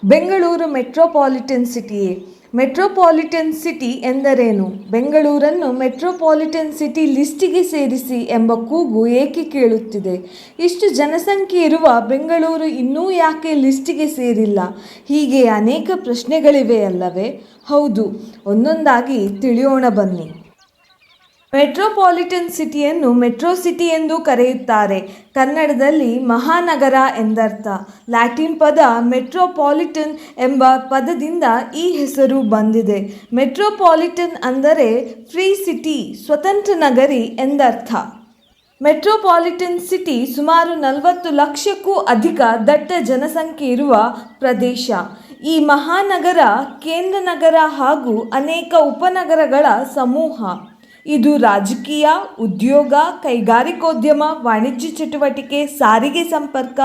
Bengaluru metropolitan ಸಿಟಿಯೇ? Metropolitan city ಎಂದರೇನು? ಬೆಂಗಳೂರನ್ನು metropolitan city ಲಿಸ್ಟಿಗೆ ಸೇರಿಸಿ ಎಂಬ ಕೂಗು ಏಕೆ ಕೇಳುತ್ತಿದೆ? ಇಷ್ಟು ಜನಸಂಖ್ಯೆ ಇರುವ ಬೆಂಗಳೂರು ಇನ್ನೂ ಯಾಕೆ ಲಿಸ್ಟಿಗೆ ಸೇರಿಲ್ಲ? ಹೀಗೆ ಅನೇಕ ಪ್ರಶ್ನೆಗಳಿವೆಯಲ್ಲವೇ? ಹೌದು, ಒಂದೊಂದಾಗಿ ತಿಳಿಯೋಣ ಬನ್ನಿ. ಮೆಟ್ರೋಪಾಲಿಟನ್ ಸಿಟಿಯನ್ನು ಮೆಟ್ರೋ ಸಿಟಿ ಎಂದು ಕರೆಯುತ್ತಾರೆ. ಕನ್ನಡದಲ್ಲಿ ಮಹಾನಗರ ಎಂದರ್ಥ. ಲ್ಯಾಟಿನ್ ಪದ ಮೆಟ್ರೋಪಾಲಿಟನ್ ಎಂಬ ಪದದಿಂದ ಈ ಹೆಸರು ಬಂದಿದೆ. ಮೆಟ್ರೋಪಾಲಿಟನ್ ಅಂದರೆ ಫ್ರೀ ಸಿಟಿ, ಸ್ವತಂತ್ರ ನಗರಿ ಎಂದರ್ಥ. ಮೆಟ್ರೋಪಾಲಿಟನ್ ಸಿಟಿ ಸುಮಾರು 40 ಲಕ್ಷಕ್ಕೂ ಅಧಿಕ ದಟ್ಟ ಜನಸಂಖ್ಯೆ ಇರುವ ಪ್ರದೇಶ. ಈ ಮಹಾನಗರ ಕೇಂದ್ರ ನಗರ ಹಾಗೂ ಅನೇಕ ಉಪನಗರಗಳ ಸಮೂಹ. ಇದು ರಾಜಕೀಯ, ಉದ್ಯೋಗ, ಕೈಗಾರಿಕೋದ್ಯಮ, ವಾಣಿಜ್ಯ ಚಟುವಟಿಕೆ, ಸಾರಿಗೆ ಸಂಪರ್ಕ,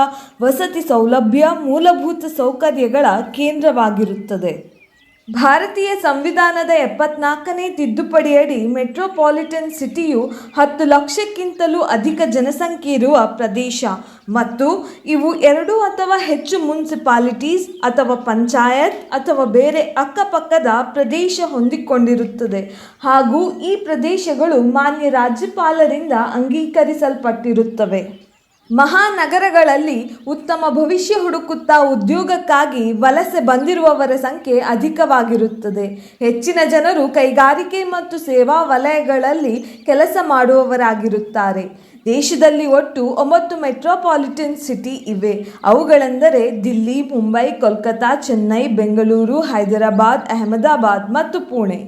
ವಸತಿ ಸೌಲಭ್ಯ, ಮೂಲಭೂತ ಸೌಕರ್ಯಗಳ ಕೇಂದ್ರವಾಗಿರುತ್ತದೆ. ಭಾರತೀಯ ಸಂವಿಧಾನದ 74ನೇ ತಿದ್ದುಪಡಿಯಡಿ ಮೆಟ್ರೋಪಾಲಿಟನ್ ಸಿಟಿಯು 10 ಲಕ್ಷಕ್ಕಿಂತಲೂ ಅಧಿಕ ಜನಸಂಖ್ಯೆ ಇರುವ ಪ್ರದೇಶ ಮತ್ತು ಇವು 2 ಅಥವಾ ಹೆಚ್ಚು ಮುನ್ಸಿಪಾಲಿಟೀಸ್ ಅಥವಾ ಪಂಚಾಯತ್ ಅಥವಾ ಬೇರೆ ಅಕ್ಕಪಕ್ಕದ ಪ್ರದೇಶ ಹೊಂದಿಕೊಂಡಿರುತ್ತದೆ ಹಾಗೂ ಈ ಪ್ರದೇಶಗಳು ಮಾನ್ಯ ರಾಜ್ಯಪಾಲರಿಂದ ಅಂಗೀಕರಿಸಲ್ಪಟ್ಟಿರುತ್ತವೆ. ಮಹಾನಗರಗಳಲ್ಲಿ ಉತ್ತಮ ಭವಿಷ್ಯ ಹುಡುಕುತ್ತಾ ಉದ್ಯೋಗಕ್ಕಾಗಿ ವಲಸೆ ಬಂದಿರುವವರ ಸಂಖ್ಯೆ ಅಧಿಕವಾಗಿರುತ್ತದೆ. ಹೆಚ್ಚಿನ ಜನರು ಕೈಗಾರಿಕೆ ಮತ್ತು ಸೇವಾ ವಲಯಗಳಲ್ಲಿ ಕೆಲಸ ಮಾಡುವವರಾಗಿರುತ್ತಾರೆ. ದೇಶದಲ್ಲಿ ಒಟ್ಟು 9 ಮೆಟ್ರೋಪಾಲಿಟನ್ ಸಿಟಿ ಇವೆ. ಅವುಗಳೆಂದರೆ ದಿಲ್ಲಿ, ಮುಂಬೈ, ಕೋಲ್ಕತಾ, ಚೆನ್ನೈ, ಬೆಂಗಳೂರು, ಹೈದರಾಬಾದ್, ಅಹಮದಾಬಾದ್ ಮತ್ತು ಪುಣೆ.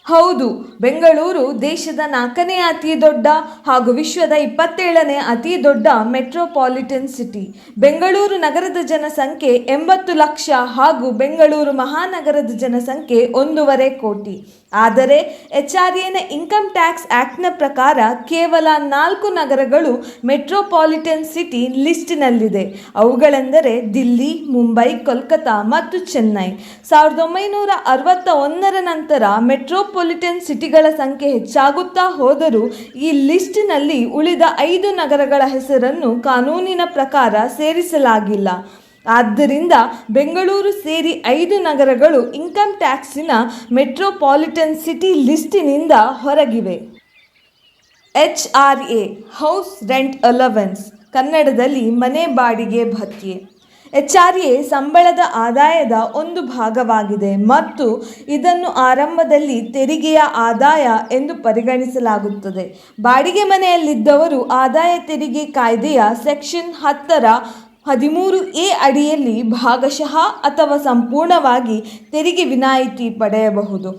ಹೌದು, ಬೆಂಗಳೂರು ದೇಶದ 4ನೇ ಅತಿ ದೊಡ್ಡ ಹಾಗೂ ವಿಶ್ವದ 27ನೇ ಅತಿ ದೊಡ್ಡ ಮೆಟ್ರೋಪಾಲಿಟನ್ ಸಿಟಿ. ಬೆಂಗಳೂರು ನಗರದ ಜನಸಂಖ್ಯೆ 80 ಲಕ್ಷ ಹಾಗೂ ಬೆಂಗಳೂರು ಮಹಾನಗರದ ಜನಸಂಖ್ಯೆ 1.5 ಕೋಟಿ. ಆದರೆ HRAನ ಇನ್ಕಮ್ ಟ್ಯಾಕ್ಸ್ ಆ್ಯಕ್ಟ್ನ ಪ್ರಕಾರ ಕೇವಲ 4 ನಗರಗಳು ಮೆಟ್ರೋಪಾಲಿಟನ್ ಸಿಟಿ ಲಿಸ್ಟಿನಲ್ಲಿದೆ. ಅವುಗಳೆಂದರೆ ದಿಲ್ಲಿ, ಮುಂಬೈ, ಕೋಲ್ಕತಾ ಮತ್ತು ಚೆನ್ನೈ. 1961ರ ನಂತರ ಮೆಟ್ರೋಪಾಲಿಟನ್ ಸಿಟಿಗಳ ಸಂಖ್ಯೆ ಹೆಚ್ಚಾಗುತ್ತಾ ಹೋದರೂ ಈ ಲಿಸ್ಟಿನಲ್ಲಿ ಉಳಿದ 5 ನಗರಗಳ ಹೆಸರನ್ನು ಕಾನೂನಿನ ಪ್ರಕಾರ ಸೇರಿಸಲಾಗಿಲ್ಲ. ಆದ್ದರಿಂದ ಬೆಂಗಳೂರು ಸೇರಿ 5 ನಗರಗಳು ಇನ್ಕಮ್ ಟ್ಯಾಕ್ಸಿನ ಮೆಟ್ರೋಪಾಲಿಟನ್ ಸಿಟಿ ಲಿಸ್ಟಿನಿಂದ ಹೊರಗಿವೆ. HRA ಹೌಸ್ ರೆಂಟ್ ಅಲವೆನ್ಸ್, ಕನ್ನಡದಲ್ಲಿ ಮನೆ ಬಾಡಿಗೆ ಭತ್ಯೆ. HRA ಸಂಬಳದ ಆದಾಯದ ಒಂದು ಭಾಗವಾಗಿದೆ ಮತ್ತು ಇದನ್ನು ಆರಂಭದಲ್ಲಿ ತೆರಿಗೆಯ ಆದಾಯ ಎಂದು ಪರಿಗಣಿಸಲಾಗುತ್ತದೆ. ಬಾಡಿಗೆ ಮನೆಯಲ್ಲಿದ್ದವರು ಆದಾಯ ತೆರಿಗೆ ಕಾಯ್ದೆಯ ಸೆಕ್ಷನ್ 10ರ 13A ಅಡಿಯಲ್ಲಿ ಭಾಗಶಃ ಅಥವಾ ಸಂಪೂರ್ಣವಾಗಿ ತೆರಿಗೆ ವಿನಾಯಿತಿ ಪಡೆಯಬಹುದು.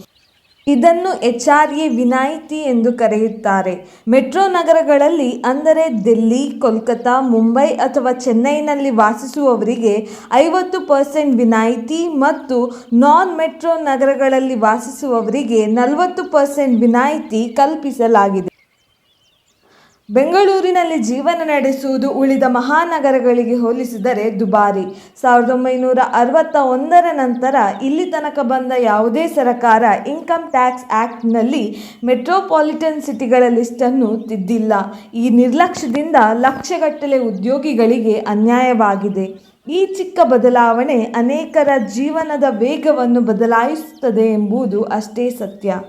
ಇದನ್ನು HRA ವಿನಾಯಿತಿ ಎಂದು ಕರೆಯುತ್ತಾರೆ. ಮೆಟ್ರೋ ನಗರಗಳಲ್ಲಿ ಅಂದರೆ ದಿಲ್ಲಿ, ಕೋಲ್ಕತಾ, ಮುಂಬೈ ಅಥವಾ ಚೆನ್ನೈನಲ್ಲಿ ವಾಸಿಸುವವರಿಗೆ 50% ವಿನಾಯಿತಿ ಮತ್ತು ನಾನ್ ಮೆಟ್ರೋ ನಗರಗಳಲ್ಲಿ ವಾಸಿಸುವವರಿಗೆ 40% ವಿನಾಯಿತಿ ಕಲ್ಪಿಸಲಾಗಿದೆ. ಬೆಂಗಳೂರಿನಲ್ಲಿ ಜೀವನ ನಡೆಸುವುದು ಉಳಿದ ಮಹಾನಗರಗಳಿಗೆ ಹೋಲಿಸಿದರೆ ದುಬಾರಿ. 1961ರ ನಂತರ ಇಲ್ಲಿ ತನಕ ಬಂದ ಯಾವುದೇ ಸರಕಾರ ಇನ್ಕಮ್ ಟ್ಯಾಕ್ಸ್ ಆ್ಯಕ್ಟ್ನಲ್ಲಿ ಮೆಟ್ರೋಪಾಲಿಟನ್ ಸಿಟಿಗಳ ಲಿಸ್ಟನ್ನು ತಿದ್ದಿಲ್ಲ. ಈ ನಿರ್ಲಕ್ಷ್ಯದಿಂದ ಲಕ್ಷಗಟ್ಟಲೆ ಉದ್ಯೋಗಿಗಳಿಗೆ ಅನ್ಯಾಯವಾಗಿದೆ. ಈ ಚಿಕ್ಕ ಬದಲಾವಣೆ ಅನೇಕರ ಜೀವನದ ವೇಗವನ್ನು ಬದಲಾಯಿಸುತ್ತದೆ ಎಂಬುದು ಅಷ್ಟೇ ಸತ್ಯ.